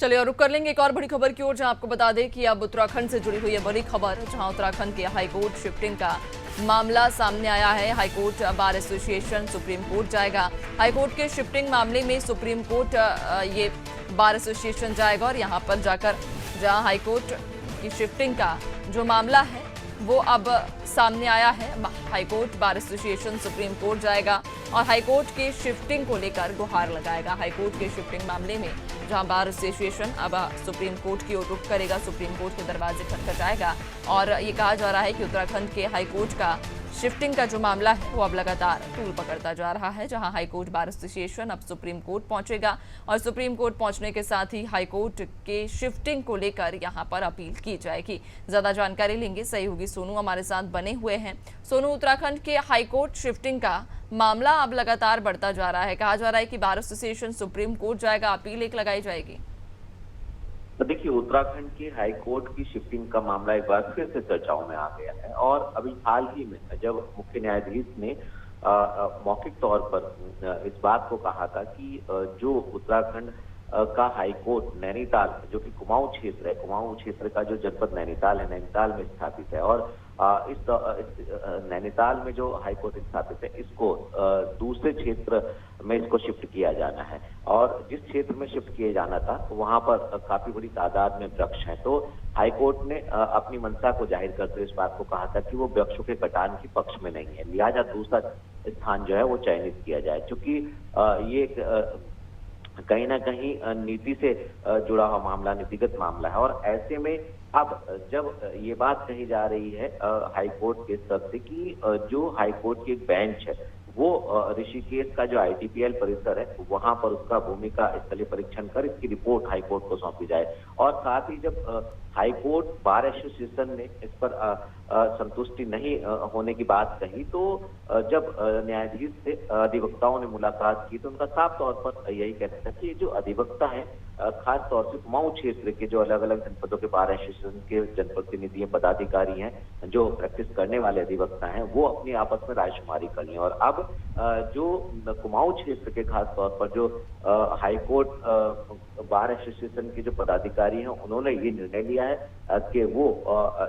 चलिए और रुक कर लेंगे एक और बड़ी खबर की ओर, जहां आपको बता दें कि अब उत्तराखंड से जुड़ी हुई है बड़ी खबर, जहां उत्तराखंड के हाईकोर्ट शिफ्टिंग का मामला सामने आया है। High court bar association supreme court जाएगा। हाईकोर्ट के शिफ्टिंग मामले में सुप्रीम कोर्ट ये बार एसोसिएशन जाएगा और यहां पर जाकर जहां हाईकोर्ट की शिफ्टिंग का जो मामला है वो अब सामने आया है, high court bar association supreme court जाएगा और हाईकोर्ट के शिफ्टिंग को लेकर गुहार लगाएगा। हाईकोर्ट के शिफ्टिंग मामले में जहां बार एसोसिएशन अब सुप्रीम कोर्ट की ओर रुख करेगा, सुप्रीम कोर्ट के दरवाजे खटखटाएगा और ये कहा जा रहा है कि उत्तराखंड के हाईकोर्ट का शिफ्टिंग का जो मामला है वो अब लगातार तूल पकड़ता जा रहा है। जहां हाईकोर्ट बार एसोसिएशन अब सुप्रीम कोर्ट पहुंचेगा और सुप्रीम कोर्ट पहुंचने के साथ ही हाईकोर्ट के शिफ्टिंग को लेकर यहां पर अपील की जाएगी। ज्यादा जानकारी लेंगे, सहयोगी सोनू हमारे साथ बने हुए हैं। सोनू, उत्तराखंड के हाईकोर्ट शिफ्टिंग का मामला अब लगातार बढ़ता जा रहा है, कहा जा रहा है कि बार एसोसिएशन सुप्रीम कोर्ट जाएगा, अपील एक लगाई जाएगी। तो देखिए, उत्तराखंड के हाई कोर्ट की शिफ्टिंग का मामला एक बार फिर से चर्चाओं में आ गया है और अभी हाल ही में जब मुख्य न्यायाधीश ने मौखिक तौर पर इस बात को कहा था कि जो उत्तराखंड का हाई कोर्ट नैनीताल, जो कि कुमाऊं क्षेत्र है, कुमाऊं क्षेत्र का जो जनपद नैनीताल है, नैनीताल में स्थापित है और इस नैनीताल में जो हाई कोर्ट स्थापित है इसको दूसरे क्षेत्र में इसको शिफ्ट किया जाना है और जिस क्षेत्र में शिफ्ट किया जाना था वहां पर काफी बड़ी तादाद में वृक्ष हैं। तो हाई कोर्ट ने अपनी मंशा को जाहिर करते हुए इस बात को कहा था कि वो वृक्षों के कटान के पक्ष में नहीं है, लिहाजा दूसरा स्थान जो है वो चयनित किया जाए। क्योंकि ये कहीं ना कहीं नीति से जुड़ा हुआ मामला, नीतिगत मामला है और ऐसे में अब जब ये बात कही जा रही है हाईकोर्ट के स्तर से कि जो हाईकोर्ट की एक बेंच है वो ऋषिकेश का जो आईटीपीएल परिसर है वहां पर उसका भूमिका स्थलीय परीक्षण कर इसकी रिपोर्ट हाईकोर्ट को सौंपी जाए और साथ ही जब हाईकोर्ट बार एसोसिएशन ने इस पर संतुष्टि नहीं होने की बात कही तो जब न्यायाधीश से अधिवक्ताओं ने मुलाकात की तो उनका साफ तौर पर यही कहना था कि जो अधिवक्ता है खास तौर से कुमाऊं क्षेत्र के जो अलग अलग जनपदों के बार एसोसिएशन के जनप्रतिनिधि पदाधिकारी हैं, जो प्रैक्टिस करने वाले अधिवक्ता हैं, वो अपनी आपस में रायशुमारी कर लें और अब जो कुमाऊं क्षेत्र के खास तौर पर जो हाईकोर्ट बार एसोसिएशन के जो पदाधिकारी हैं उन्होंने ये निर्णय लिया है कि वो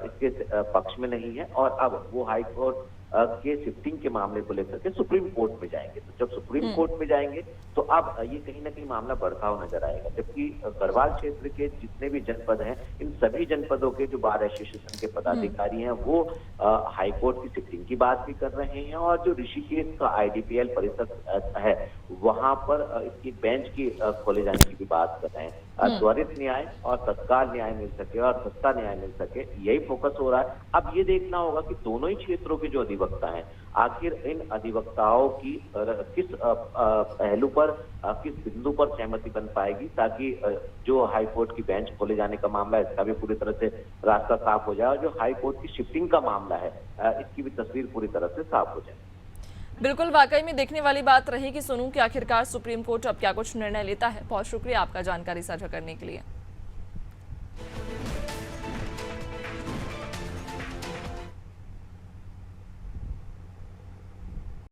इसके पक्ष में नहीं है और अब वो हाईकोर्ट के शिफ्टिंग के मामले को लेकर के सुप्रीम कोर्ट में जाएंगे। तो जब सुप्रीम कोर्ट में जाएंगे तो अब ये कहीं ना कहीं मामला बढ़ता हुआ नजर आएगा, जबकि गढ़वाल क्षेत्र के जितने भी जनपद हैं इन सभी जनपदों के जो बार एसोसिएशन के पदाधिकारी हैं वो हाईकोर्ट की शिफ्टिंग की बात भी कर रहे हैं और जो ऋषिकेश का आईडीपीएल परिसर है वहां पर इसकी बेंच की खोले जाने की भी बात कर रहे हैं। त्वरित न्याय और तत्काल न्याय मिल सके और सस्ता न्याय मिल सके, यही फोकस हो रहा है। अब ये देखना होगा कि दोनों ही क्षेत्रों के जो अधिवक्ता हैं आखिर इन अधिवक्ताओं की किस पहलू पर, किस बिंदु पर सहमति बन पाएगी ताकि जो हाईकोर्ट की बेंच खोले जाने का मामला है इसका भी पूरी तरह से रास्ता साफ हो जाए और जो हाईकोर्ट की शिफ्टिंग का मामला है इसकी भी तस्वीर पूरी तरह से साफ हो जाए। बिल्कुल, वाकई में देखने वाली बात रहेगी सोनू कि आखिरकार सुप्रीम कोर्ट अब क्या कुछ निर्णय लेता है। बहुत शुक्रिया आपका जानकारी साझा करने के लिए।